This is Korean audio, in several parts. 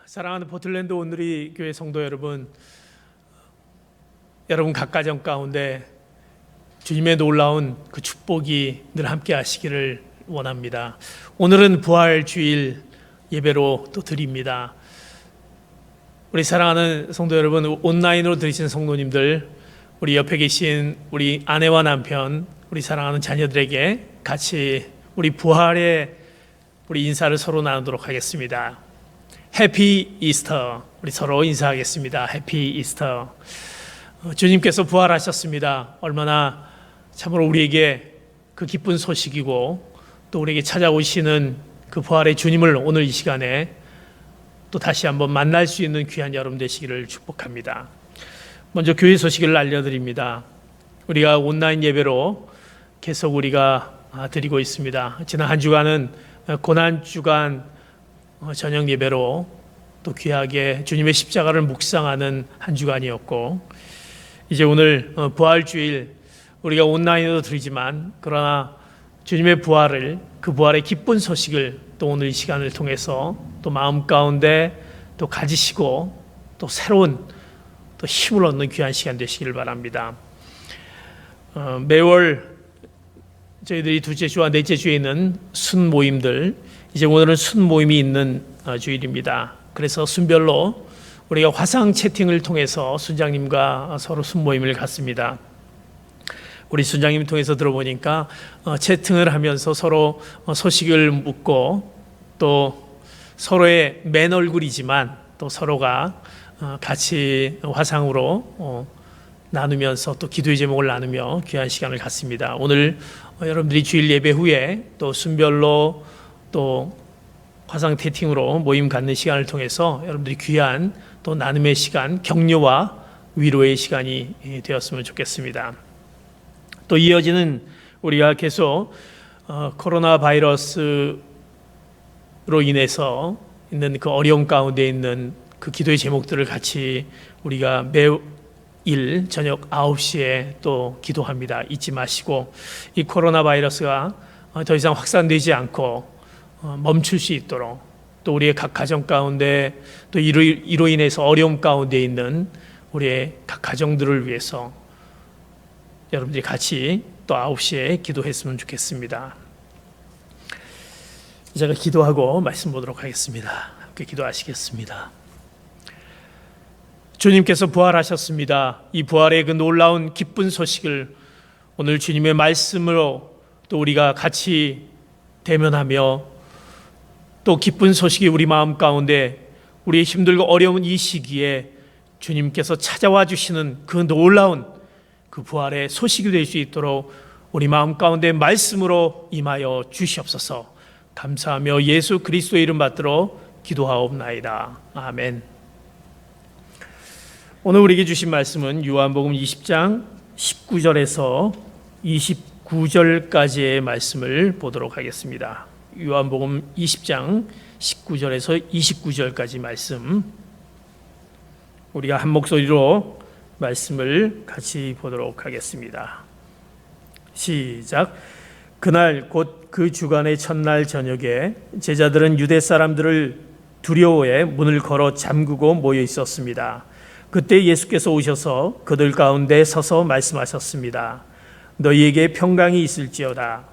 사랑하는 포틀랜드 온누리 교회 성도 여러분, 여러분 각 가정 가운데 주님의 놀라운 그 축복이 늘 함께 하시기를 원합니다. 오늘은 부활 주일 예배로 또 드립니다. 우리 사랑하는 성도 여러분, 온라인으로 들으시는 성도님들, 우리 옆에 계신 우리 아내와 남편, 우리 사랑하는 자녀들에게 같이 우리 부활의 우리 인사를 서로 나누도록 하겠습니다. 해피 이스터. 우리 서로 인사하겠습니다. 해피 이스터. 주님께서 부활하셨습니다. 얼마나 참으로 우리에게 그 기쁜 소식이고 또 우리에게 찾아오시는 그 부활의 주님을 오늘 이 시간에 또 다시 한번 만날 수 있는 귀한 여러분 되시기를 축복합니다. 먼저 교회 소식을 알려드립니다. 우리가 온라인 예배로 계속 우리가 드리고 있습니다. 지난 한 주간은 고난주간 저녁 예배로 또 귀하게 주님의 십자가를 묵상하는 한 주간이었고, 이제 오늘 부활주일 우리가 온라인으로 드리지만 그러나 주님의 부활을, 그 부활의 기쁜 소식을 또 오늘 이 시간을 통해서 또 마음 가운데 또 가지시고 또 새로운 또 힘을 얻는 귀한 시간 되시기를 바랍니다. 매월 저희들이 둘째 주와 넷째 주에 있는 순 모임들, 이제 오늘은 순 모임이 있는 주일입니다. 그래서 순별로 우리가 화상 채팅을 통해서 순장님과 서로 순 모임을 갖습니다. 우리 순장님 통해서 들어보니까 채팅을 하면서 서로 소식을 묻고 또 서로의 맨 얼굴이지만 또 서로가 같이 화상으로 나누면서 또 기도의 제목을 나누며 귀한 시간을 갖습니다. 오늘 여러분들이 주일 예배 후에 또 순별로 또 화상 채팅으로 모임 갖는 시간을 통해서 여러분들이 귀한 또 나눔의 시간, 격려와 위로의 시간이 되었으면 좋겠습니다. 또 이어지는 우리가 계속 코로나 바이러스로 인해서 있는 그 어려움 가운데 있는 그 기도의 제목들을 같이 우리가 매일 저녁 9시에 또 기도합니다. 잊지 마시고 이 코로나 바이러스가 더 이상 확산되지 않고 멈출 수 있도록, 또 우리의 각 가정 가운데 또 이로 인해서 어려움 가운데 있는 우리의 각 가정들을 위해서 여러분들이 같이 또 9시에 기도했으면 좋겠습니다. 제가 기도하고 말씀 보도록 하겠습니다. 함께 기도하시겠습니다. 주님께서 부활하셨습니다. 이 부활의 그 놀라운 기쁜 소식을 오늘 주님의 말씀으로 또 우리가 같이 대면하며 또 기쁜 소식이 우리 마음 가운데 우리의 힘들고 어려운 이 시기에 주님께서 찾아와 주시는 그 놀라운 그 부활의 소식이 될 수 있도록 우리 마음 가운데 말씀으로 임하여 주시옵소서. 감사하며 예수 그리스도의 이름 받들어 기도하옵나이다. 아멘. 오늘 우리에게 주신 말씀은 요한복음 20장 19절에서 29절까지의 말씀을 보도록 하겠습니다. 요한복음 20장 19절에서 29절까지 말씀, 우리가 한 목소리로 말씀을 같이 보도록 하겠습니다. 시작. 그날 곧 그 주간의 첫날 저녁에 제자들은 유대 사람들을 두려워해 문을 걸어 잠그고 모여 있었습니다. 그때 예수께서 오셔서 그들 가운데 서서 말씀하셨습니다. 너희에게 평강이 있을지어다.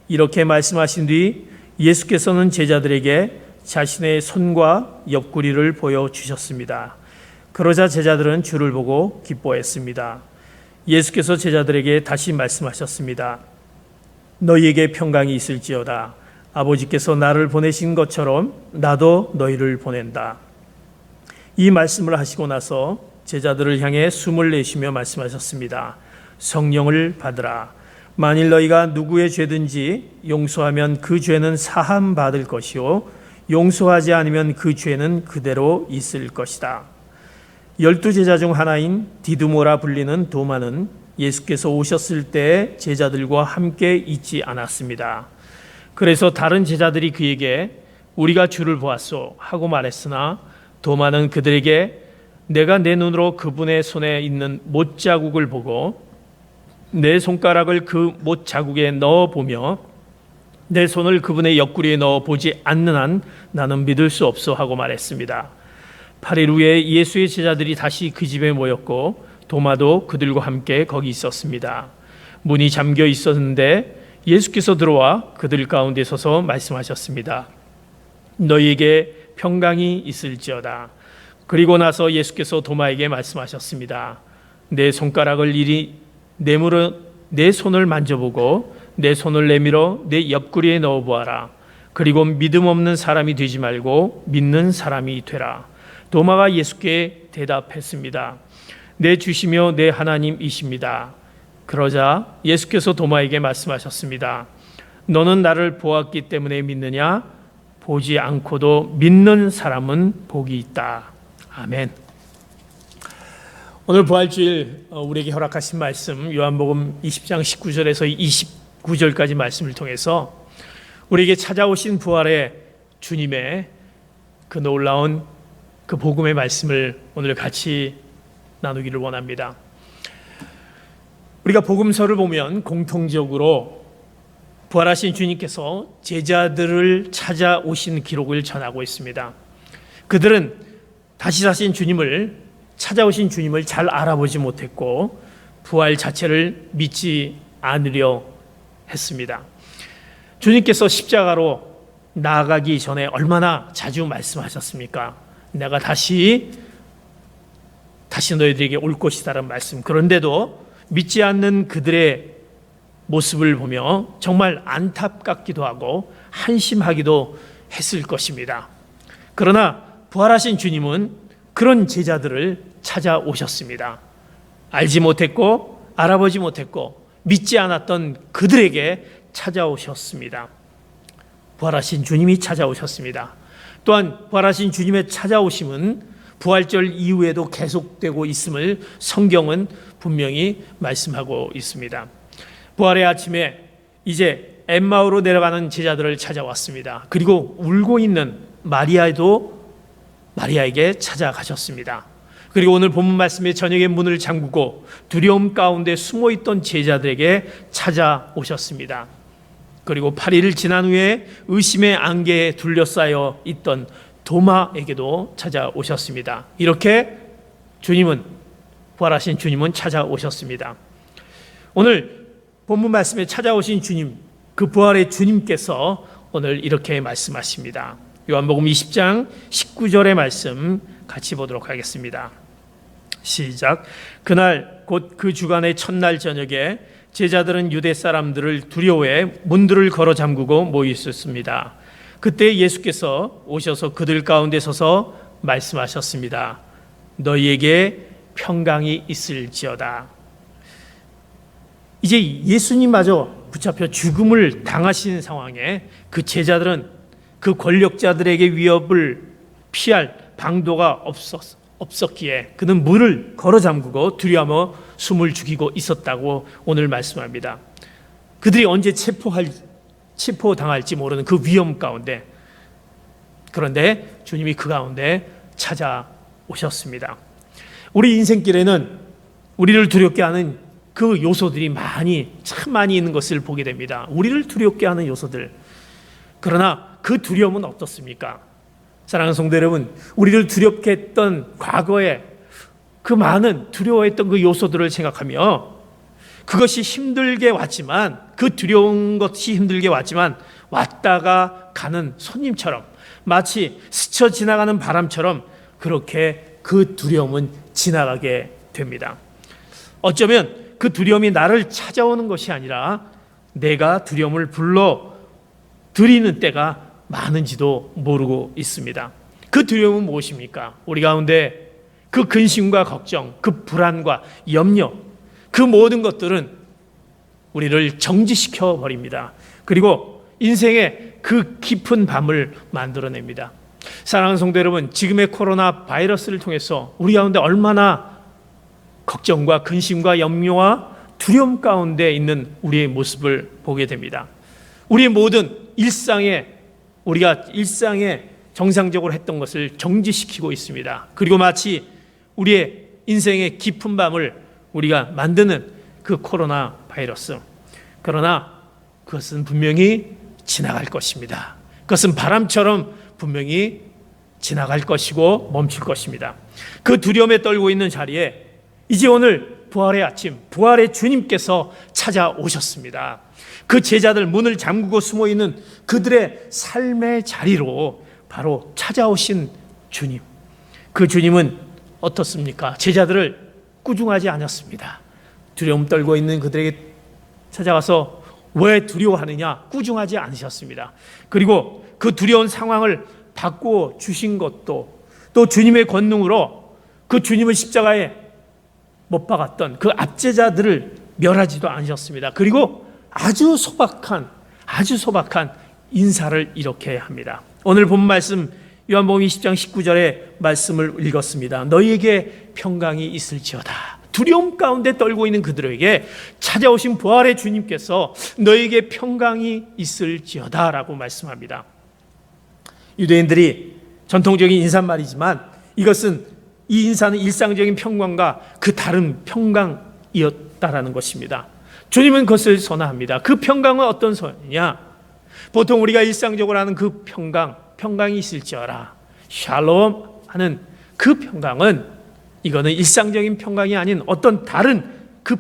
이렇게 말씀하신 뒤 예수께서는 제자들에게 자신의 손과 옆구리를 보여주셨습니다. 그러자 제자들은 주를 보고 기뻐했습니다. 예수께서 제자들에게 다시 말씀하셨습니다. 너희에게 평강이 있을지어다. 아버지께서 나를 보내신 것처럼 나도 너희를 보낸다. 이 말씀을 하시고 나서 제자들을 향해 숨을 내쉬며 말씀하셨습니다. 성령을 받으라. 만일 너희가 누구의 죄든지 용서하면 그 죄는 사함 받을 것이요 용서하지 않으면 그 죄는 그대로 있을 것이다. 12제자 중 하나인 디두모라 불리는 도마는 예수께서 오셨을 때 제자들과 함께 있지 않았습니다. 그래서 다른 제자들이 그에게 우리가 주를 보았소 하고 말했으나 도마는 그들에게 내가 내 눈으로 그분의 손에 있는 못자국을 보고 내 손가락을 그 못자국에 넣어보며 내 손을 그분의 옆구리에 넣어보지 않는 한 나는 믿을 수 없어 하고 말했습니다. 8일 후에 예수의 제자들이 다시 그 집에 모였고 도마도 그들과 함께 거기 있었습니다. 문이 잠겨 있었는데 예수께서 들어와 그들 가운데 서서 말씀하셨습니다. 너희에게 평강이 있을지어다. 그리고 나서 예수께서 도마에게 말씀하셨습니다. 내 손가락을 이리 내밀어 내 손을 만져보고 내 손을 내밀어 내 옆구리에 넣어보아라. 그리고 믿음 없는 사람이 되지 말고 믿는 사람이 되라. 도마가 예수께 대답했습니다. 내 주시며 내 하나님이십니다. 그러자 예수께서 도마에게 말씀하셨습니다. 너는 나를 보았기 때문에 믿느냐? 보지 않고도 믿는 사람은 복이 있다. 아멘. 오늘 부활주일 우리에게 허락하신 말씀 요한복음 20장 19절에서 29절까지 말씀을 통해서 우리에게 찾아오신 부활의 주님의 그 놀라운 그 복음의 말씀을 오늘 같이 나누기를 원합니다. 우리가 복음서를 보면 공통적으로 부활하신 주님께서 제자들을 찾아오신 기록을 전하고 있습니다. 그들은 다시 사신 주님을, 찾아오신 주님을 잘 알아보지 못했고 부활 자체를 믿지 않으려 했습니다. 주님께서 십자가로 나아가기 전에 얼마나 자주 말씀하셨습니까? 내가 다시 너희들에게 올 것이다라는 말씀. 그런데도 믿지 않는 그들의 모습을 보며 정말 안타깝기도 하고 한심하기도 했을 것입니다. 그러나 부활하신 주님은 그런 제자들을 찾아오셨습니다. 알지 못했고 알아보지 못했고 믿지 않았던 그들에게 찾아오셨습니다. 부활하신 주님이 찾아오셨습니다. 또한 부활하신 주님의 찾아오심은 부활절 이후에도 계속되고 있음을 성경은 분명히 말씀하고 있습니다. 부활의 아침에 이제 엠마오로 내려가는 제자들을 찾아왔습니다. 그리고 울고 있는 마리아에게 찾아가셨습니다. 그리고 오늘 본문 말씀에 저녁에 문을 잠그고 두려움 가운데 숨어있던 제자들에게 찾아오셨습니다. 그리고 8일을 지난 후에 의심의 안개에 둘러싸여 있던 도마에게도 찾아오셨습니다. 이렇게 부활하신 주님은 찾아오셨습니다. 오늘 본문 말씀에 찾아오신 주님, 그 부활의 주님께서 오늘 이렇게 말씀하십니다. 요한복음 20장 19절의 말씀 같이 보도록 하겠습니다. 시작. 그날 곧 그 주간의 첫날 저녁에 제자들은 유대 사람들을 두려워해 문들을 걸어 잠그고 모여 있었습니다. 그때 예수께서 오셔서 그들 가운데 서서 말씀하셨습니다. 너희에게 평강이 있을지어다. 이제 예수님마저 붙잡혀 죽음을 당하신 상황에 그 제자들은 그 권력자들에게 위협을 피할 방도가 없었기에 그는 문을 걸어 잠그고 두려워하며 숨을 죽이고 있었다고 오늘 말씀합니다. 그들이 언제 체포당할지 모르는 그 위험 가운데, 그런데 주님이 그 가운데 찾아오셨습니다. 우리 인생길에는 우리를 두렵게 하는 그 요소들이 참 많이 있는 것을 보게 됩니다. 우리를 두렵게 하는 요소들. 그러나 그 두려움은 어떻습니까? 사랑하는 성도 여러분, 우리를 두렵게 했던 과거에 그 많은 두려워했던 그 요소들을 생각하며 그것이 힘들게 왔지만, 그 두려운 것이 힘들게 왔지만 왔다가 가는 손님처럼, 마치 스쳐 지나가는 바람처럼 그렇게 그 두려움은 지나가게 됩니다. 어쩌면 그 두려움이 나를 찾아오는 것이 아니라 내가 두려움을 불러 들이는 때가 많은지도 모르고 있습니다. 그 두려움은 무엇입니까? 우리 가운데 그 근심과 걱정, 그 불안과 염려, 그 모든 것들은 우리를 정지시켜 버립니다. 그리고 인생의 그 깊은 밤을 만들어냅니다. 사랑하는 성도 여러분, 지금의 코로나 바이러스를 통해서 우리 가운데 얼마나 걱정과 근심과 염려와 두려움 가운데 있는 우리의 모습을 보게 됩니다. 우리의 모든 우리가 일상에 정상적으로 했던 것을 정지시키고 있습니다. 그리고 마치 우리의 인생의 깊은 밤을 우리가 만드는 그 코로나 바이러스. 그러나 그것은 분명히 지나갈 것입니다. 그것은 바람처럼 분명히 지나갈 것이고 멈출 것입니다. 그 두려움에 떨고 있는 자리에 이제 오늘 부활의 아침, 부활의 주님께서 찾아오셨습니다. 그 제자들 문을 잠그고 숨어 있는 그들의 삶의 자리로 바로 찾아오신 주님. 그 주님은 어떻습니까? 제자들을 꾸중하지 않았습니다. 두려움 떨고 있는 그들에게 찾아가서 왜 두려워하느냐 꾸중하지 않으셨습니다. 그리고 그 두려운 상황을 바꾸어 주신 것도 또 주님의 권능으로 그 주님을 십자가에 못 박았던 그 압제자들을 멸하지도 않으셨습니다. 그리고 아주 소박한 인사를 이렇게 합니다. 오늘 본 말씀 요한복음 20장 19절의 말씀을 읽었습니다. 너희에게 평강이 있을지어다. 두려움 가운데 떨고 있는 그들에게 찾아오신 부활의 주님께서 너희에게 평강이 있을지어다 라고 말씀합니다. 유대인들이 전통적인 인사말이지만 이 인사는 일상적인 평강과 그 다른 평강이었다라는 것입니다. 주님은 그것을 선언합니다. 그 평강은 어떤 선이냐? 보통 우리가 일상적으로 하는 그 평강이 있을지어라 샬롬 하는 그 평강은 이거는 일상적인 평강이 아닌 어떤 다른 그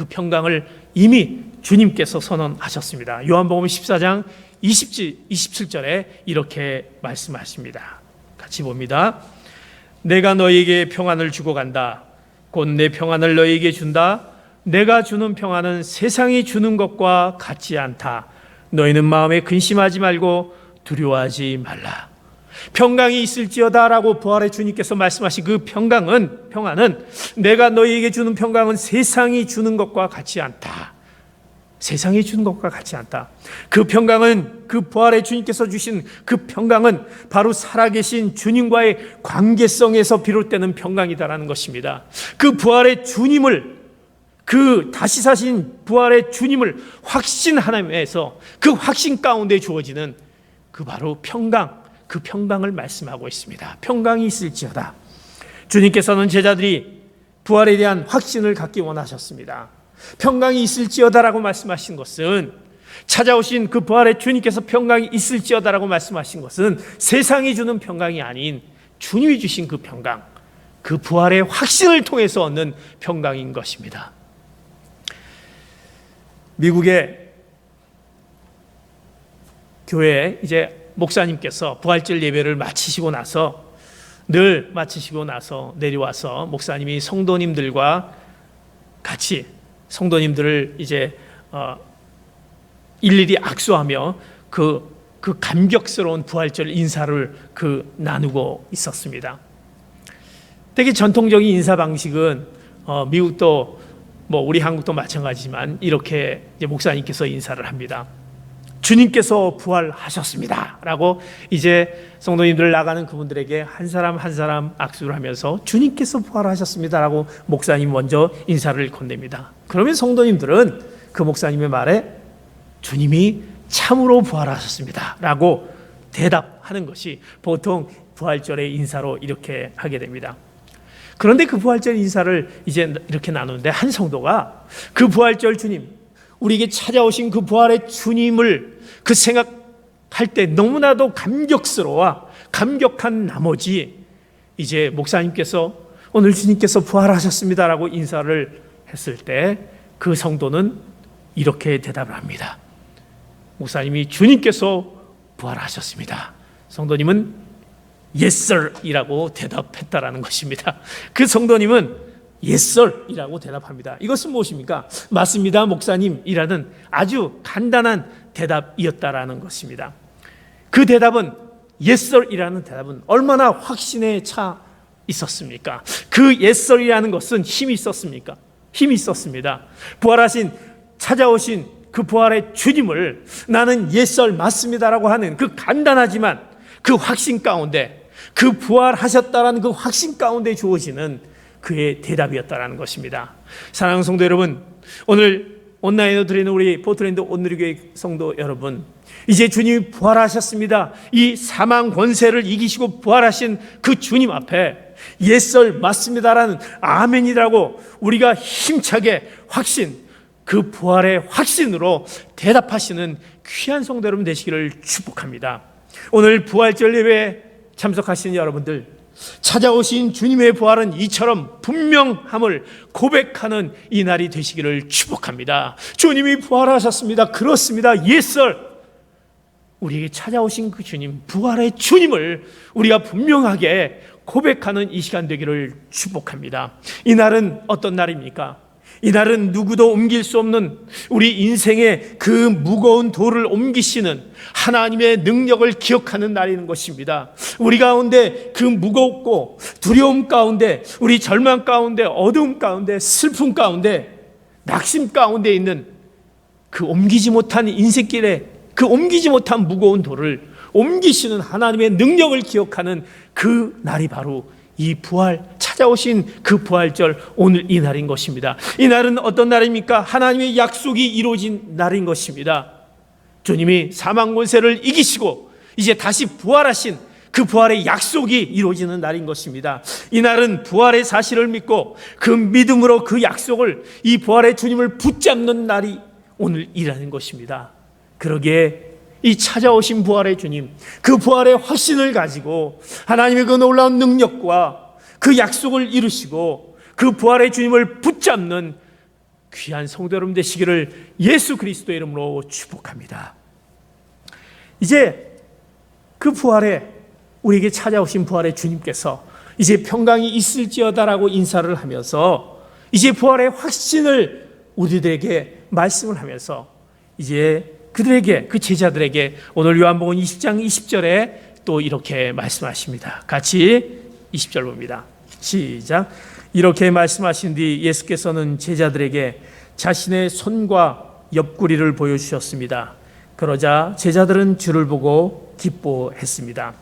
평강을 이미 주님께서 선언하셨습니다. 요한복음 14장 27절에 이렇게 말씀하십니다. 같이 봅니다. 내가 너희에게 평안을 주고 간다. 곧 내 평안을 너희에게 준다. 내가 주는 평안은 세상이 주는 것과 같지 않다. 너희는 마음에 근심하지 말고 두려워하지 말라. 평강이 있을지어다 라고 부활의 주님께서 말씀하신 그 평안은 내가 너희에게 주는 평강은 세상이 주는 것과 같지 않다. 세상이 주는 것과 같지 않다. 그 평강은 그 부활의 주님께서 주신 그 평강은 바로 살아계신 주님과의 관계성에서 비롯되는 평강이다라는 것입니다. 그 부활의 주님을 그 다시 사신 부활의 주님을 확신하면서 그 확신 가운데 주어지는 그 바로 그 평강을 말씀하고 있습니다. 평강이 있을지어다. 주님께서는 제자들이 부활에 대한 확신을 갖기 원하셨습니다. 평강이 있을지어다라고 말씀하신 것은 찾아오신 그 부활의 주님께서 평강이 있을지어다라고 말씀하신 것은 세상이 주는 평강이 아닌 주님이 주신 그 평강, 그 부활의 확신을 통해서 얻는 평강인 것입니다. 미국의 교회에 이제 목사님께서 부활절 예배를 마치시고 나서 내려와서 목사님이 성도님들과 같이 성도님들을 이제 일일이 악수하며 그 감격스러운 부활절 인사를 나누고 있었습니다. 되게 전통적인 인사 방식은 미국도 우리 한국도 마찬가지지만 이렇게 이제 목사님께서 인사를 합니다. 주님께서 부활하셨습니다 라고 이제 성도님들 나가는 그분들에게 한 사람 한 사람 악수를 하면서 주님께서 부활하셨습니다 라고 목사님 먼저 인사를 건넵니다. 그러면 성도님들은 그 목사님의 말에 주님이 참으로 부활하셨습니다 라고 대답하는 것이 보통 부활절의 인사로 이렇게 하게 됩니다. 그런데 그 부활절 인사를 이제 이렇게 나누는데 한 성도가 그 부활절 주님, 우리에게 찾아오신 그 부활의 주님을 그 생각할 때 너무나도 감격한 나머지 이제 목사님께서 오늘 주님께서 부활하셨습니다라고 인사를 했을 때 그 성도는 이렇게 대답을 합니다. 목사님이 주님께서 부활하셨습니다. 성도님은 Yes, sir 이라고 대답했다라는 것입니다. 그 성도님은 Yes, sir 이라고 대답합니다. 이것은 무엇입니까? 맞습니다, 목사님이라는 아주 간단한 대답이었다라는 것입니다. 그 대답은 Yes, sir 이라는 대답은 얼마나 확신에 차 있었습니까? 그 Yes, sir 이라는 것은 힘이 있었습니까? 힘이 있었습니다. 찾아오신 그 부활의 주님을 나는 Yes, sir 맞습니다라고 하는 그 간단하지만 그 확신 가운데, 그 부활하셨다라는 그 확신 가운데 주어지는 그의 대답이었다라는 것입니다. 사랑하는 성도 여러분, 오늘 온라인으로 드리는 우리 포트랜드 온누리교회 성도 여러분, 이제 주님이 부활하셨습니다. 이 사망 권세를 이기시고 부활하신 그 주님 앞에 예썰 맞습니다라는 아멘이라고 우리가 힘차게 그 부활의 확신으로 대답하시는 귀한 성도 여러분 되시기를 축복합니다. 오늘 부활절 예배 참석하시는 여러분들, 찾아오신 주님의 부활은 이처럼 분명함을 고백하는 이 날이 되시기를 축복합니다. 주님이 부활하셨습니다. 그렇습니다. Yes, sir. 우리에게 찾아오신 그 주님, 부활의 주님을 우리가 분명하게 고백하는 이 시간 되기를 축복합니다. 이 날은 어떤 날입니까? 이 날은 누구도 옮길 수 없는 우리 인생의 그 무거운 돌을 옮기시는 하나님의 능력을 기억하는 날인 것입니다. 우리 가운데 그 무겁고 두려움 가운데, 우리 절망 가운데, 어두움 가운데, 슬픔 가운데, 낙심 가운데 있는 그 옮기지 못한 인생길에 그 옮기지 못한 무거운 돌을 옮기시는 하나님의 능력을 기억하는 그 날이 바로 이 부활, 찾아오신 그 부활절, 오늘 이 날인 것입니다. 이 날은 어떤 날입니까? 하나님의 약속이 이루어진 날인 것입니다. 주님이 사망 권세를 이기시고 이제 다시 부활하신 그 부활의 약속이 이루어지는 날인 것입니다. 이 날은 부활의 사실을 믿고 그 믿음으로 그 약속을, 이 부활의 주님을 붙잡는 날이 오늘 이라는 것입니다. 그러기에 이 찾아오신 부활의 주님, 그 부활의 확신을 가지고 하나님의 그 놀라운 능력과 그 약속을 이루시고 그 부활의 주님을 붙잡는 귀한 성도 여러분 되시기를 예수 그리스도의 이름으로 축복합니다. 이제 그 부활에, 우리에게 찾아오신 부활의 주님께서 이제 평강이 있을지어다라고 인사를 하면서 이제 부활의 확신을 우리들에게 말씀을 하면서 이제 그들에게, 그 제자들에게 오늘 요한복음 20장 20절에 또 이렇게 말씀하십니다. 같이 20절 봅니다. 시작. 이렇게 말씀하신 뒤 예수께서는 제자들에게 자신의 손과 옆구리를 보여주셨습니다. 그러자 제자들은 주를 보고 기뻐했습니다.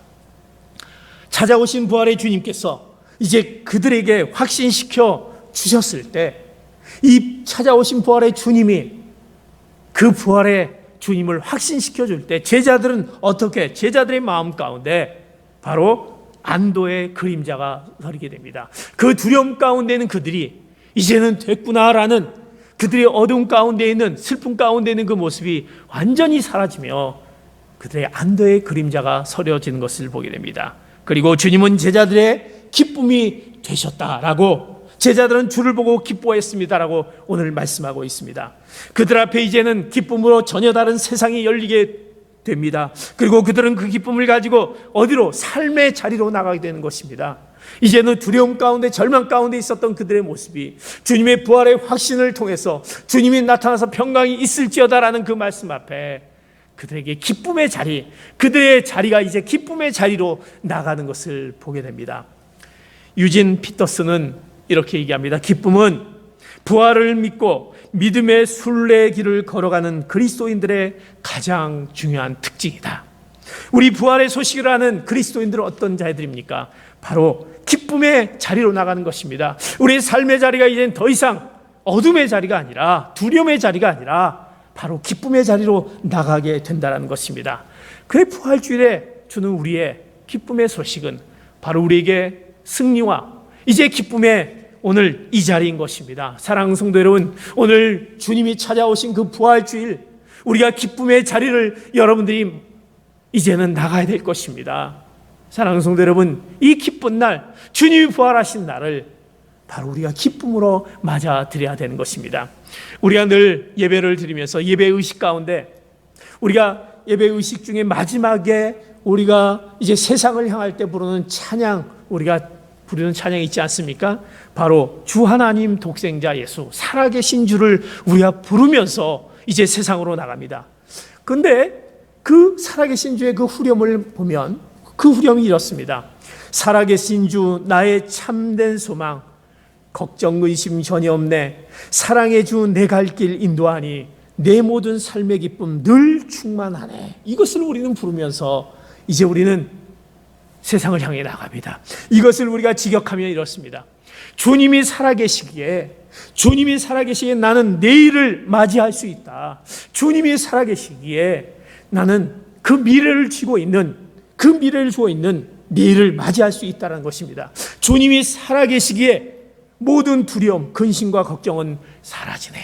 찾아오신 부활의 주님께서 이제 그들에게 확신시켜 주셨을 때, 이 찾아오신 부활의 주님이 그 부활의 주님을 확신시켜 줄 때 제자들은 어떻게, 제자들의 마음 가운데 바로 안도의 그림자가 서리게 됩니다. 그 두려움 가운데는 그들이 이제는 됐구나라는, 그들의 어두움 가운데 있는, 슬픔 가운데 있는 그 모습이 완전히 사라지며 그들의 안도의 그림자가 서려지는 것을 보게 됩니다. 그리고 주님은 제자들의 기쁨이 되셨다라고, 제자들은 주를 보고 기뻐했습니다라고 오늘 말씀하고 있습니다. 그들 앞에 이제는 기쁨으로 전혀 다른 세상이 열리게 됩니다. 그리고 그들은 그 기쁨을 가지고 어디로? 삶의 자리로 나가게 되는 것입니다. 이제는 두려움 가운데, 절망 가운데 있었던 그들의 모습이 주님의 부활의 확신을 통해서 주님이 나타나서 평강이 있을지어다라는 그 말씀 앞에 그들에게 기쁨의 자리, 그들의 자리가 이제 기쁨의 자리로 나가는 것을 보게 됩니다. 유진 피터스는 이렇게 얘기합니다. 기쁨은 부활을 믿고 믿음의 순례길을 걸어가는 그리스도인들의 가장 중요한 특징이다. 우리 부활의 소식을 아는 그리스도인들은 어떤 자들입니까? 바로 기쁨의 자리로 나가는 것입니다. 우리의 삶의 자리가 이제는 더 이상 어둠의 자리가 아니라, 두려움의 자리가 아니라 바로 기쁨의 자리로 나가게 된다는 것입니다. 그의 부활주일에 주는 우리의 기쁨의 소식은 바로 우리에게 승리와 이제 기쁨의 오늘 이 자리인 것입니다. 사랑하는 성도 여러분, 오늘 주님이 찾아오신 그 부활주일, 우리가 기쁨의 자리를 여러분들이 이제는 나가야 될 것입니다. 사랑하는 성도 여러분, 이 기쁜 날, 주님이 부활하신 날을 바로 우리가 기쁨으로 맞아들여야 되는 것입니다. 우리가 늘 예배를 드리면서 예배 의식 가운데, 우리가 예배 의식 중에 마지막에 우리가 이제 세상을 향할 때 부르는 찬양, 우리가 부르는 찬양이 있지 않습니까? 바로 주 하나님 독생자 예수, 살아계신 주를 우리가 부르면서 이제 세상으로 나갑니다. 그런데 그 살아계신 주의 그 후렴을 보면 그 후렴이 이렇습니다. 살아계신 주 나의 참된 소망, 걱정 의심 전혀 없네. 사랑의 주 내 갈 길 인도하니 내 모든 삶의 기쁨 늘 충만하네. 이것을 우리는 부르면서 이제 우리는 세상을 향해 나갑니다. 이것을 우리가 직역하면 이렇습니다. 주님이 살아계시기에 나는 내일을 맞이할 수 있다. 주님이 살아계시기에 나는 그 미래를 주고 있는 내일을 맞이할 수 있다는 것입니다. 주님이 살아계시기에 모든 두려움, 근심과 걱정은 사라지네.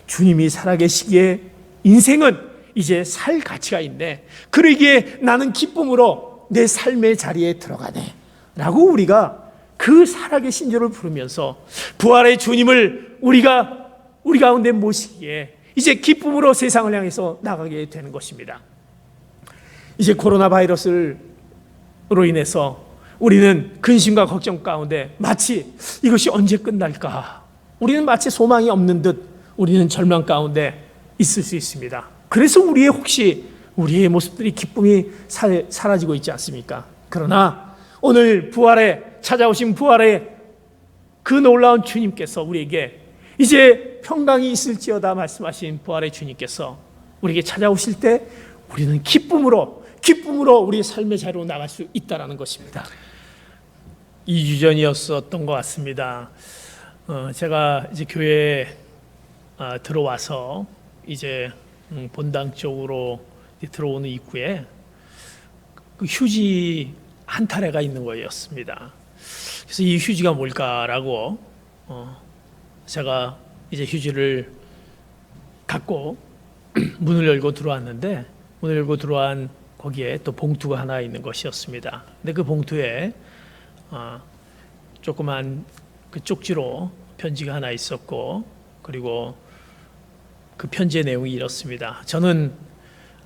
주님이 살아계시기에 인생은 이제 살 가치가 있네. 그러기에 나는 기쁨으로 내 삶의 자리에 들어가네 라고 우리가 그 살아계신 주를 부르면서 부활의 주님을 우리가 우리 가운데 모시기에 이제 기쁨으로 세상을 향해서 나가게 되는 것입니다. 이제 코로나 바이러스로 인해서 우리는 근심과 걱정 가운데 마치 이것이 언제 끝날까? 우리는 마치 소망이 없는 듯 우리는 절망 가운데 있을 수 있습니다. 그래서 우리의 모습들이 기쁨이 사라지고 있지 않습니까? 그러나 오늘 찾아오신 부활의 그 놀라운 주님께서 우리에게 이제 평강이 있을지어다 말씀하신 부활의 주님께서 우리에게 찾아오실 때 우리는 기쁨으로 우리의 삶의 자리로 나갈 수 있다는 것입니다. 2주 전이었던 것 같습니다. 제가 이제 교회에 들어와서 이제 본당 쪽으로 들어오는 입구에 그 휴지 한 타래가 있는 거였습니다. 그래서 이 휴지가 뭘까라고 제가 이제 휴지를 갖고 문을 열고 들어왔는데 문을 열고 들어온 거기에 또 봉투가 하나 있는 것이었습니다. 근데 그 봉투에 조그만 그 쪽지로 편지가 하나 있었고 그리고 그 편지의 내용이 이렇습니다. 저는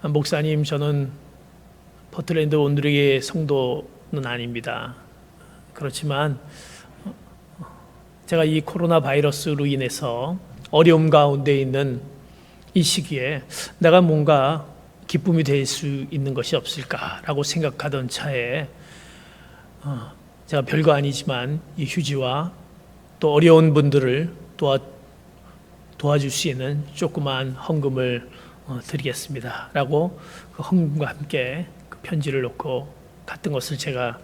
목사님, 저는 포틀랜드 온누리교회 성도는 아닙니다. 그렇지만 제가 이 코로나 바이러스로 인해서 어려움 가운데 있는 이 시기에 내가 뭔가 기쁨이 될 수 있는 것이 없을까라고 생각하던 차에 제가 별거 아니지만 이 휴지와 또 어려운 분들을 도와줄 수 있는 조그만 헌금을 드리겠습니다 라고 그 헌금과 함께 그 편지를 놓고 갔던 것을 제가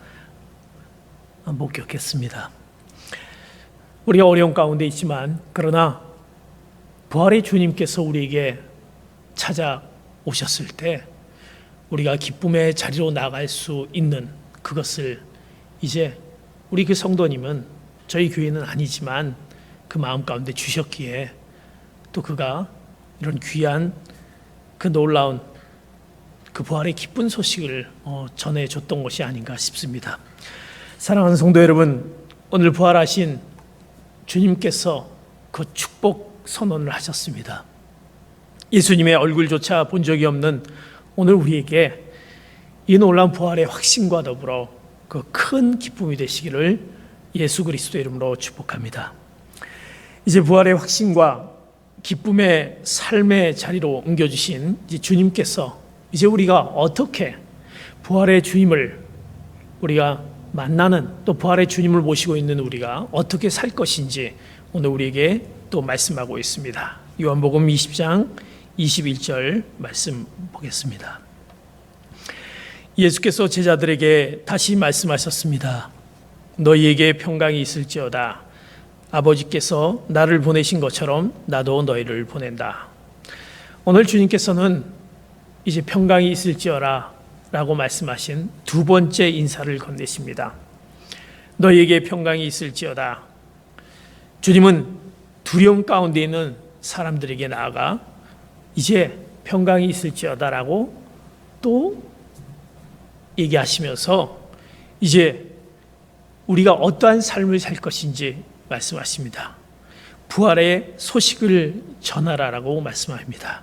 목격했습니다. 우리가 어려운 가운데 있지만 그러나 부활의 주님께서 우리에게 찾아오셨을 때 우리가 기쁨의 자리로 나갈 수 있는 그것을 이제 우리 그 성도님은 저희 교회는 아니지만 그 마음 가운데 주셨기에 또 그가 이런 귀한 그 놀라운 그 부활의 기쁜 소식을 전해줬던 것이 아닌가 싶습니다. 사랑하는 성도 여러분, 오늘 부활하신 주님께서 그 축복 선언을 하셨습니다. 예수님의 얼굴조차 본 적이 없는 오늘 우리에게 이 놀라운 부활의 확신과 더불어 그 큰 기쁨이 되시기를 예수 그리스도의 이름으로 축복합니다. 이제 부활의 확신과 기쁨의 삶의 자리로 옮겨주신 이제 주님께서 이제 우리가 어떻게 부활의 주님을 우리가 만나는 또 부활의 주님을 모시고 있는 우리가 어떻게 살 것인지 오늘 우리에게 또 말씀하고 있습니다. 요한복음 20장 21절 말씀 보겠습니다. 예수께서 제자들에게 다시 말씀하셨습니다. 너희에게 평강이 있을지어다. 아버지께서 나를 보내신 것처럼 나도 너희를 보낸다. 오늘 주님께서는 이제 평강이 있을지어라 라고 말씀하신 두 번째 인사를 건네십니다. 너희에게 평강이 있을지어다. 주님은 두려움 가운데 있는 사람들에게 나아가 이제 평강이 있을지어다라고 또 얘기하시면서 이제 우리가 어떠한 삶을 살 것인지 말씀하십니다. 부활의 소식을 전하라라고 말씀합니다.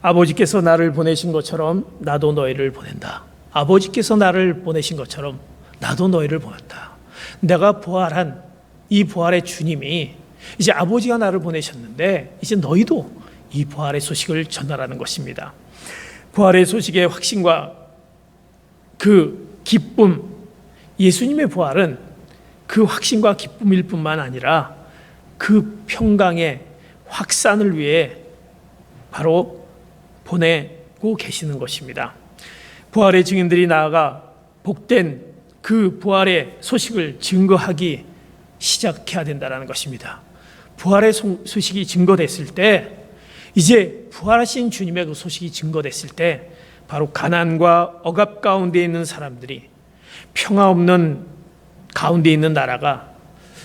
아버지께서 나를 보내신 것처럼 나도 너희를 보낸다. 아버지께서 나를 보내신 것처럼 나도 너희를 보낸다. 내가 부활한 이 부활의 주님이 이제 아버지가 나를 보내셨는데 이제 너희도 이 부활의 소식을 전하라는 것입니다. 부활의 소식의 확신과 그 기쁨, 예수님의 부활은 그 확신과 기쁨일 뿐만 아니라 그 평강의 확산을 위해 바로 보내고 계시는 것입니다. 부활의 증인들이 나아가 복된 그 부활의 소식을 증거하기 시작해야 된다는 것입니다. 부활의 소식이 증거됐을 때 이제 부활하신 주님의 그 소식이 증거됐을 때 바로 가난과 억압 가운데 있는 사람들이 평화 없는 가운데 있는 나라가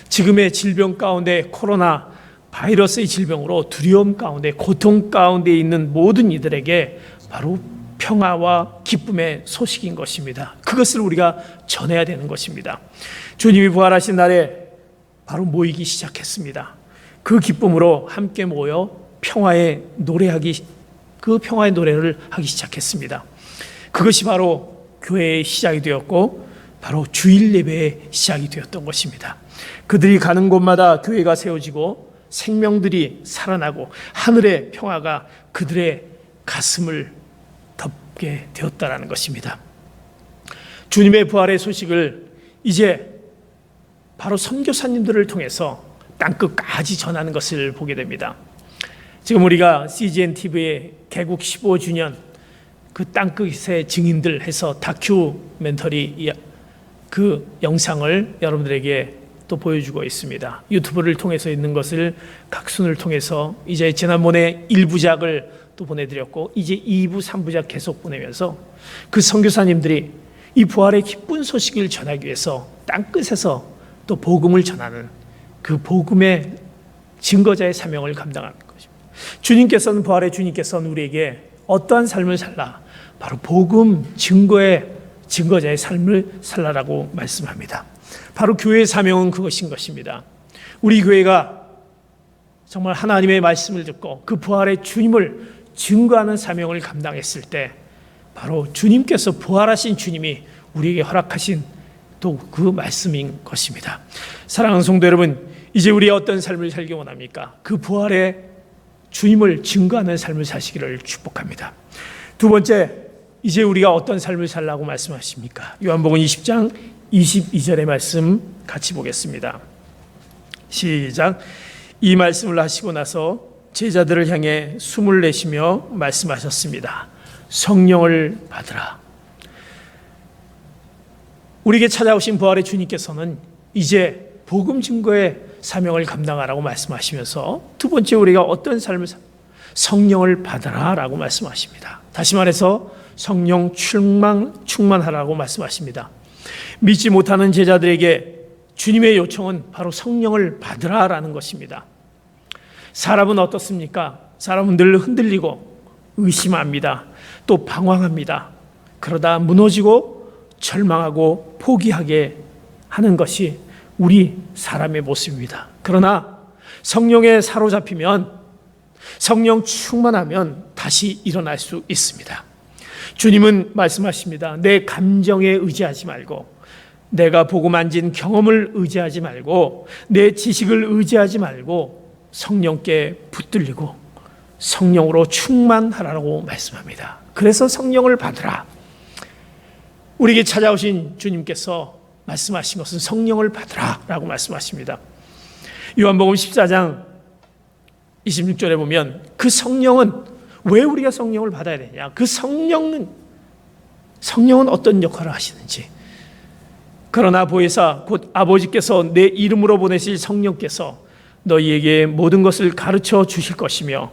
지금의 질병 가운데 코로나 바이러스의 질병으로 두려움 가운데 고통 가운데 있는 모든 이들에게 바로 평화와 기쁨의 소식인 것입니다. 그것을 우리가 전해야 되는 것입니다. 주님이 부활하신 날에 바로 모이기 시작했습니다. 그 기쁨으로 함께 모여 평화의 노래를 하기 시작했습니다. 그것이 바로 교회의 시작이 되었고 바로 주일 예배의 시작이 되었던 것입니다. 그들이 가는 곳마다 교회가 세워지고 생명들이 살아나고 하늘의 평화가 그들의 가슴을 덮게 되었다라는 것입니다. 주님의 부활의 소식을 이제 바로 선교사님들을 통해서 땅끝까지 전하는 것을 보게 됩니다. 지금 우리가 CGN TV의 개국 15주년 그 땅끝의 증인들 해서 다큐멘터리 그 영상을 여러분들에게 또 보여주고 있습니다. 유튜브를 통해서 있는 것을 각순을 통해서 이제 지난번에 1부작을 또 보내드렸고 이제 2부, 3부작 계속 보내면서 그 선교사님들이 이 부활의 기쁜 소식을 전하기 위해서 땅끝에서 또 복음을 전하는 그 복음의 증거자의 사명을 감당하는 것입니다. 부활의 주님께서는 우리에게 어떠한 삶을 살라? 바로 복음 증거의 증거자의 삶을 살라라고 말씀합니다. 바로 교회의 사명은 그것인 것입니다. 우리 교회가 정말 하나님의 말씀을 듣고 그 부활의 주님을 증거하는 사명을 감당했을 때 바로 주님께서 부활하신 주님이 우리에게 허락하신 또 그 말씀인 것입니다. 사랑하는 성도 여러분, 이제 우리의 어떤 삶을 살기 원합니까? 그 부활의 주님을 증거하는 삶을 사시기를 축복합니다. 두 번째, 이제 우리가 어떤 삶을 살라고 말씀하십니까? 요한복음 20장 22절의 말씀 같이 보겠습니다. 시작. 이 말씀을 하시고 나서 제자들을 향해 숨을 내쉬며 말씀하셨습니다. 성령을 받으라. 우리에게 찾아오신 부활의 주님께서는 이제 복음 증거의 사명을 감당하라고 말씀하시면서 두 번째 우리가 어떤 삶을 성령을 받아라라고 말씀하십니다. 다시 말해서 성령 충만하라고 말씀하십니다. 믿지 못하는 제자들에게 주님의 요청은 바로 성령을 받으라라는 것입니다. 사람은 어떻습니까? 사람은 늘 흔들리고 의심합니다. 또 방황합니다. 그러다 무너지고 절망하고 포기하게 하는 것이 우리 사람의 모습입니다. 그러나 성령에 사로잡히면 성령 충만하면 다시 일어날 수 있습니다. 주님은 말씀하십니다. 내 감정에 의지하지 말고 내가 보고 만진 경험을 의지하지 말고 내 지식을 의지하지 말고 성령께 붙들리고 성령으로 충만하라고 말씀합니다. 그래서 성령을 받으라. 우리에게 찾아오신 주님께서 말씀하신 것은 성령을 받으라라고 말씀하십니다. 요한복음 14장 26절에 보면 그 성령은 왜 우리가 성령을 받아야 되냐? 그 성령은 어떤 역할을 하시는지. 그러나 보혜사 곧 아버지께서 내 이름으로 보내실 성령께서 너희에게 모든 것을 가르쳐 주실 것이며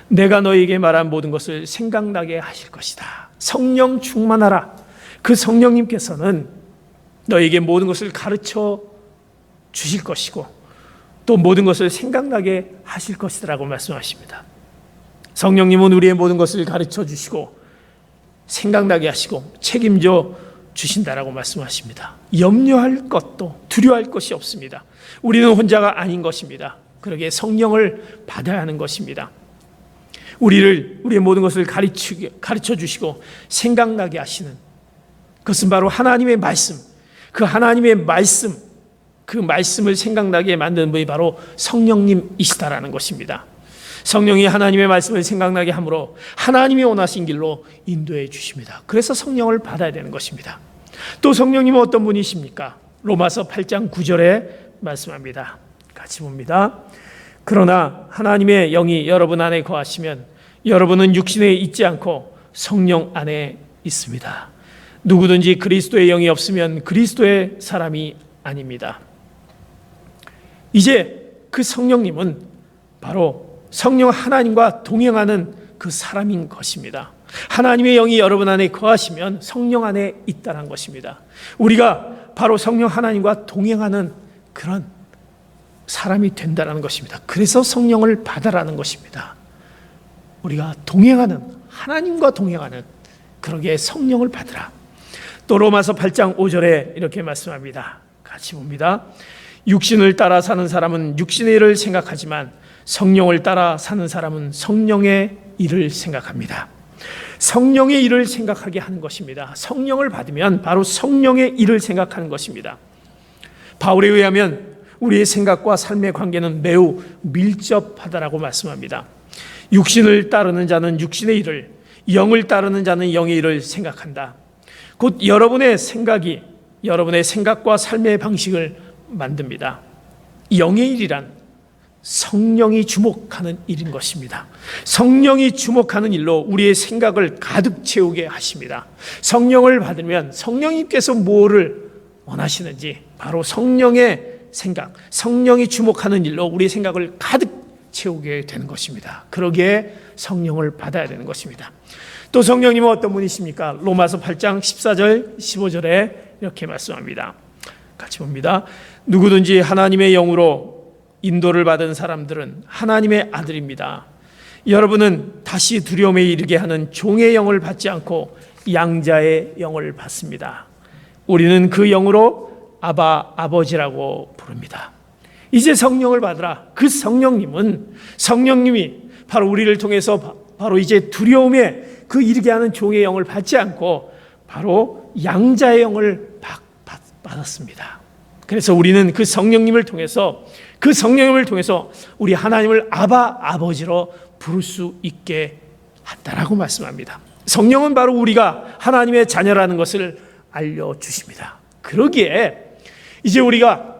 내가 너희에게 말한 모든 것을 생각나게 하실 것이다. 성령 충만하라. 그 성령님께서는 너희에게 모든 것을 가르쳐 주실 것이고 또 모든 것을 생각나게 하실 것이라고 말씀하십니다. 성령님은 우리의 모든 것을 가르쳐 주시고 생각나게 하시고 책임져 주신다라고 말씀하십니다. 염려할 것도 두려워할 것이 없습니다. 우리는 혼자가 아닌 것입니다. 그러기에 성령을 받아야 하는 것입니다. 우리의 모든 것을 가르쳐 주시고 생각나게 하시는 그것은 바로 하나님의 말씀, 그 하나님의 말씀, 그 말씀을 생각나게 만드는 분이 바로 성령님이시다라는 것입니다. 성령이 하나님의 말씀을 생각나게 함으로 하나님이 원하신 길로 인도해 주십니다. 그래서 성령을 받아야 되는 것입니다. 또 성령님은 어떤 분이십니까? 로마서 8장 9절에 말씀합니다. 같이 봅니다. 그러나 하나님의 영이 여러분 안에 거하시면 여러분은 육신에 있지 않고 성령 안에 있습니다. 누구든지 그리스도의 영이 없으면 그리스도의 사람이 아닙니다. 이제 그 성령님은 바로 성령 하나님과 동행하는 그 사람인 것입니다. 하나님의 영이 여러분 안에 거하시면 성령 안에 있다는 것입니다. 우리가 바로 성령 하나님과 동행하는 그런 사람이 된다는 것입니다. 그래서 성령을 받아라는 것입니다. 우리가 동행하는 하나님과 동행하는 그러게 성령을 받으라. 또 로마서 8장 5절에 이렇게 말씀합니다. 같이 봅니다. 육신을 따라 사는 사람은 육신의 일을 생각하지만 성령을 따라 사는 사람은 성령의 일을 생각합니다. 성령의 일을 생각하게 하는 것입니다. 성령을 받으면 바로 성령의 일을 생각하는 것입니다. 바울에 의하면 우리의 생각과 삶의 관계는 매우 밀접하다라고 말씀합니다. 육신을 따르는 자는 육신의 일을, 영을 따르는 자는 영의 일을 생각한다. 곧 여러분의 생각이 여러분의 생각과 삶의 방식을 만듭니다. 영의 일이란 성령이 주목하는 일인 것입니다. 성령이 주목하는 일로 우리의 생각을 가득 채우게 하십니다. 성령을 받으면 성령님께서 뭐를 원하시는지 바로 성령의 생각, 성령이 주목하는 일로 우리의 생각을 가득 채우게 되는 것입니다. 그러기에 성령을 받아야 되는 것입니다. 또 성령님은 어떤 분이십니까? 로마서 8장 14절 15절에 이렇게 말씀합니다. 같이 봅니다. 누구든지 하나님의 영으로 인도를 받은 사람들은 하나님의 아들입니다. 여러분은 다시 두려움에 이르게 하는 종의 영을 받지 않고 양자의 영을 받습니다. 우리는 그 영으로 아바 아버지라고 부릅니다. 이제 성령을 받으라. 그 성령님이 바로 우리를 통해서 바로 이제 두려움에 그 이르게 하는 종의 영을 받지 않고 바로 양자의 영을 받았습니다. 그래서 우리는 그 성령님을 통해서 우리 하나님을 아바 아버지로 부를 수 있게 한다라고 말씀합니다. 성령은 바로 우리가 하나님의 자녀라는 것을 알려주십니다. 그러기에 이제 우리가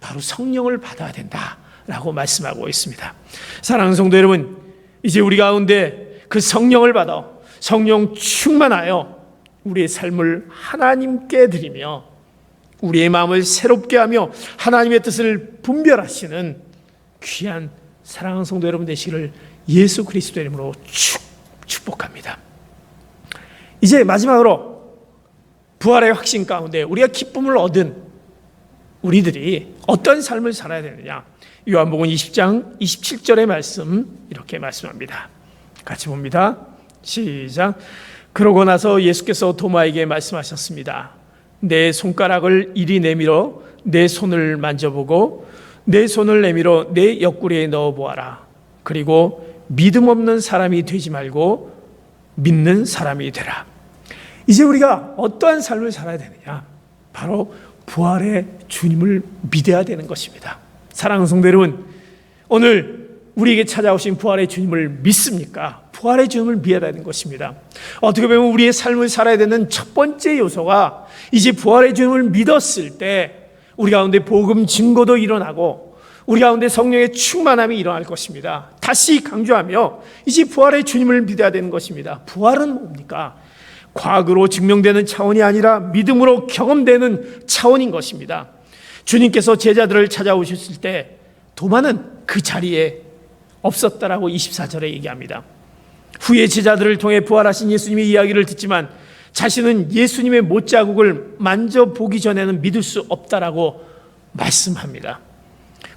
바로 성령을 받아야 된다라고 말씀하고 있습니다. 사랑하는 성도 여러분, 이제 우리 가운데 그 성령을 받아 성령 충만하여 우리의 삶을 하나님께 드리며 우리의 마음을 새롭게 하며 하나님의 뜻을 분별하시는 귀한 사랑하는 성도 여러분 되시기를 예수 그리스도의 이름으로 축복합니다. 이제 마지막으로 부활의 확신 가운데 우리가 기쁨을 얻은 우리들이 어떤 삶을 살아야 되느냐, 요한복음 20장 27절의 말씀 이렇게 말씀합니다. 같이 봅니다. 시작. 그러고 나서 예수께서 도마에게 말씀하셨습니다. 내 손가락을 이리 내밀어 내 손을 만져보고 내 손을 내밀어 내 옆구리에 넣어보아라. 그리고 믿음 없는 사람이 되지 말고 믿는 사람이 되라. 이제 우리가 어떠한 삶을 살아야 되느냐, 바로 부활의 주님을 믿어야 되는 것입니다. 사랑하는 성도 여러분, 오늘 우리에게 찾아오신 부활의 주님을 믿습니까? 부활의 주님을 믿어야 되는 것입니다. 어떻게 보면 우리의 삶을 살아야 되는 첫 번째 요소가 이제 부활의 주님을 믿었을 때 우리 가운데 복음 증거도 일어나고 우리 가운데 성령의 충만함이 일어날 것입니다. 다시 강조하며 이제 부활의 주님을 믿어야 되는 것입니다. 부활은 뭡니까? 과거로 증명되는 차원이 아니라 믿음으로 경험되는 차원인 것입니다. 주님께서 제자들을 찾아오셨을 때 도마는 그 자리에 없었다라고 24절에 얘기합니다. 후에 제자들을 통해 부활하신 예수님의 이야기를 듣지만 자신은 예수님의 못자국을 만져보기 전에는 믿을 수 없다라고 말씀합니다.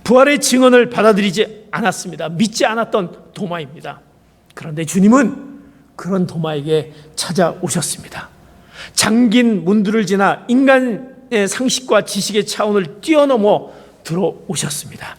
부활의 증언을 받아들이지 않았습니다. 믿지 않았던 도마입니다. 그런데 주님은 그런 도마에게 찾아오셨습니다. 잠긴 문들을 지나 인간의 상식과 지식의 차원을 뛰어넘어 들어오셨습니다.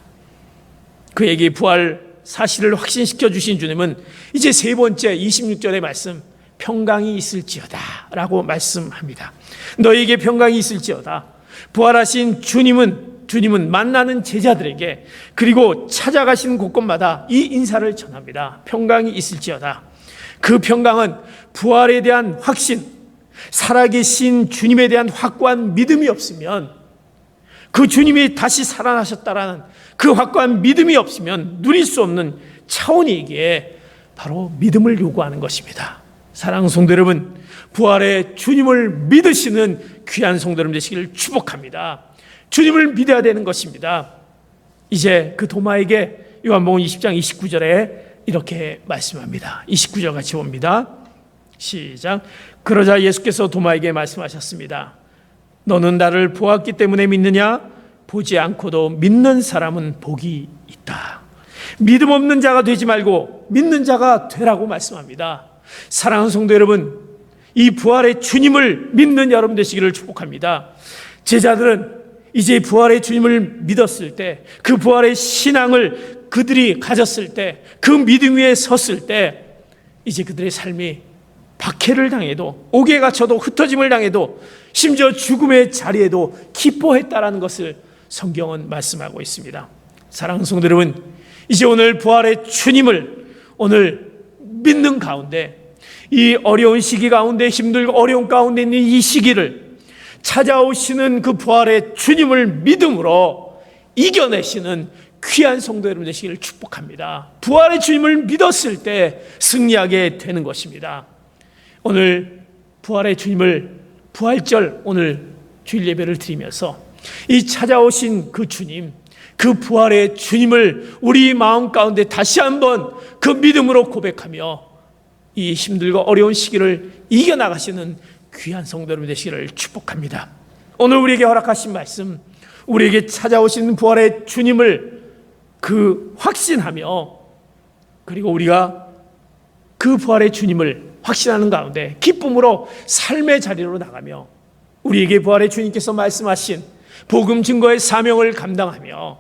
그에게 부활 사실을 확신시켜 주신 주님은 이제 세 번째 26절의 말씀, 평강이 있을지어다 라고 말씀합니다. 너에게 평강이 있을지어다. 부활하신 주님은 만나는 제자들에게 그리고 찾아가시는 곳곳마다 이 인사를 전합니다. 평강이 있을지어다. 그 평강은 부활에 대한 확신, 살아계신 주님에 대한 확고한 믿음이 없으면, 그 주님이 다시 살아나셨다라는 그 확고한 믿음이 없으면 누릴 수 없는 차원이기에 바로 믿음을 요구하는 것입니다. 사랑하는 성도 여러분, 부활의 주님을 믿으시는 귀한 성도 여러분 되시기를 축복합니다. 주님을 믿어야 되는 것입니다. 이제 그 도마에게 요한복음 20장 29절에 이렇게 말씀합니다. 29절 같이 봅니다. 시작. 그러자 예수께서 도마에게 말씀하셨습니다. 너는 나를 보았기 때문에 믿느냐? 보지 않고도 믿는 사람은 복이 있다. 믿음 없는 자가 되지 말고 믿는 자가 되라고 말씀합니다. 사랑하는 성도 여러분, 이 부활의 주님을 믿는 여러분 되시기를 축복합니다. 제자들은 이제 부활의 주님을 믿었을 때, 그 부활의 신앙을 그들이 가졌을 때, 그 믿음 위에 섰을 때 이제 그들의 삶이 박해를 당해도, 옥에 갇혀도, 흩어짐을 당해도, 심지어 죽음의 자리에도 기뻐했다라는 것을 성경은 말씀하고 있습니다. 사랑하는 성도 여러분, 이제 오늘 부활의 주님을 오늘 믿는 가운데, 이 어려운 시기 가운데, 힘들고 어려운 가운데 있는 이 시기를 찾아오시는 그 부활의 주님을 믿음으로 이겨내시는 귀한 성도 여러분 되시기를 축복합니다. 부활의 주님을 믿었을 때 승리하게 되는 것입니다. 오늘 부활의 주님을, 부활절 오늘 주일 예배를 드리면서 이 찾아오신 그 주님, 그 부활의 주님을 우리 마음 가운데 다시 한번 그 믿음으로 고백하며 이 힘들고 어려운 시기를 이겨나가시는 귀한 성도 여러분 되시기를 축복합니다. 오늘 우리에게 허락하신 말씀, 우리에게 찾아오신 부활의 주님을 그 확신하며, 그리고 우리가 그 부활의 주님을 확신하는 가운데 기쁨으로 삶의 자리로 나가며 우리에게 부활의 주님께서 말씀하신 복음 증거의 사명을 감당하며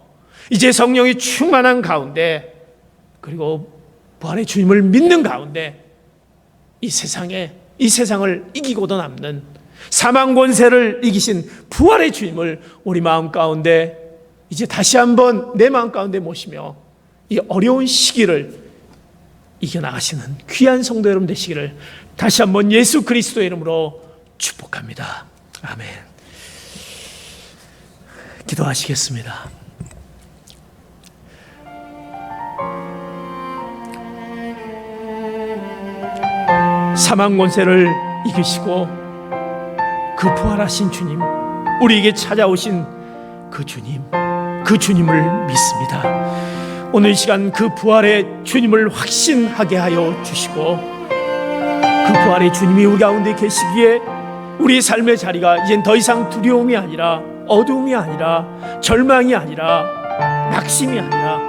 이제 성령이 충만한 가운데, 그리고 부활의 주님을 믿는 가운데 이 세상을 이기고도 남는 사망 권세를 이기신 부활의 주님을 우리 마음 가운데 이제 다시 한번 내 마음 가운데 모시며 이 어려운 시기를 이겨나가시는 귀한 성도 여러분 되시기를 다시 한번 예수 그리스도의 이름으로 축복합니다. 아멘. 기도하시겠습니다. 사망 권세를 이기시고 그 부활하신 주님, 우리에게 찾아오신 그 주님, 그 주님을 믿습니다. 오늘 이 시간 그 부활의 주님을 확신하게 하여 주시고, 그 부활의 주님이 우리 가운데 계시기에 우리의 삶의 자리가 이젠 더 이상 두려움이 아니라, 어두움이 아니라, 절망이 아니라, 낙심이 아니라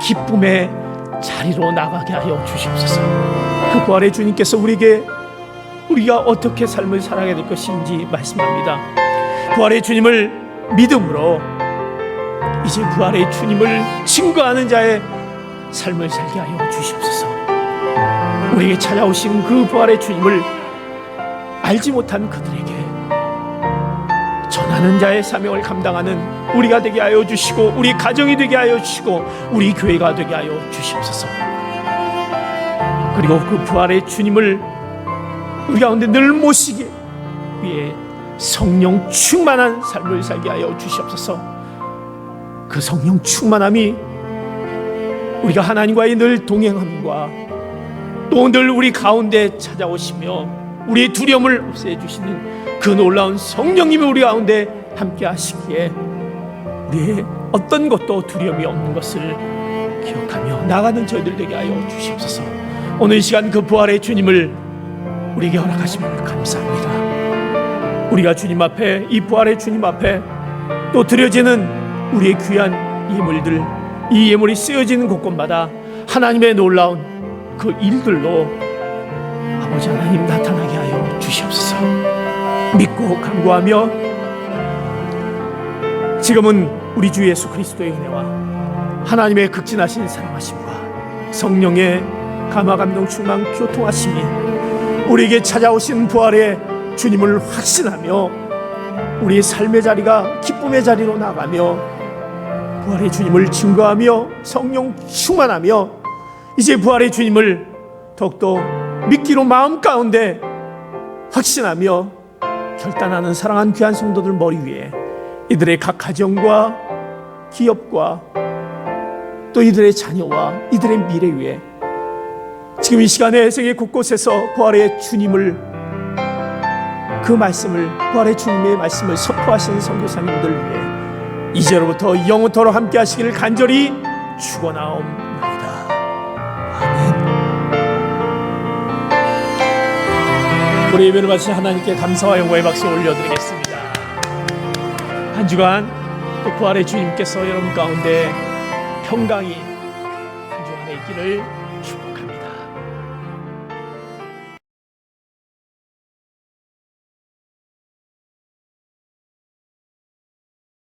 기쁨의 자리로 나가게 하여 주시옵소서. 그 부활의 주님께서 우리가 어떻게 삶을 살아가야 될 것인지 말씀합니다. 부활의 주님을 믿음으로 이제 부활의 주님을 증거하는 자의 삶을 살게 하여 주시옵소서. 우리에게 찾아오신 그 부활의 주님을 알지 못한 그들에게 전하는 자의 사명을 감당하는 우리가 되게 하여 주시고, 우리 가정이 되게 하여 주시고, 우리 교회가 되게 하여 주시옵소서. 그리고 그 부활의 주님을 우리 가운데 늘 모시기 위해 성령 충만한 삶을 살게 하여 주시옵소서. 그 성령 충만함이 우리가 하나님과의 늘 동행함과 또 늘 우리 가운데 찾아오시며 우리의 두려움을 없애주시는 그 놀라운 성령님이 우리 가운데 함께 하시기에 우리의 어떤 것도 두려움이 없는 것을 기억하며 나가는 저희들 되게 하여 주시옵소서. 오늘 이 시간 그 부활의 주님을 우리에게 허락하심을 감사합니다. 우리가 주님 앞에, 이 부활의 주님 앞에 또 드려지는 우리의 귀한 예물들, 이 예물이 쓰여지는 곳곳마다 하나님의 놀라운 그 일들로 아버지 하나님 나타나게 하여 주시옵소서. 믿고 간구하며 지금은 우리 주 예수 그리스도의 은혜와 하나님의 극진하신 사랑하심과 성령의 감화 감동 충만 교통하심이 우리에게 찾아오신 부활의 주님을 확신하며 우리의 삶의 자리가 기쁨의 자리로 나가며 부활의 주님을 증거하며 성령 충만하며 이제 부활의 주님을 더욱더 믿기로 마음 가운데 확신하며 결단하는 사랑하는 귀한 성도들 머리 위에 이들의 각 가정과 기업과 또 이들의 자녀와 이들의 미래 위에 지금 이 시간에 세계 곳곳에서 부활의 주님을, 그 말씀을, 부활의 주님의 말씀을 선포하시는 선교사님들 위해 이제로부터 영원토록 함께 하시기를 간절히 축원하옵나이다. 아멘. 우리 예배를 마친 하나님께 감사와 영광의 박수 올려드리겠습니다. 한 주간 또 부활의 주님께서 여러분 가운데 평강이 한 주간에 있기를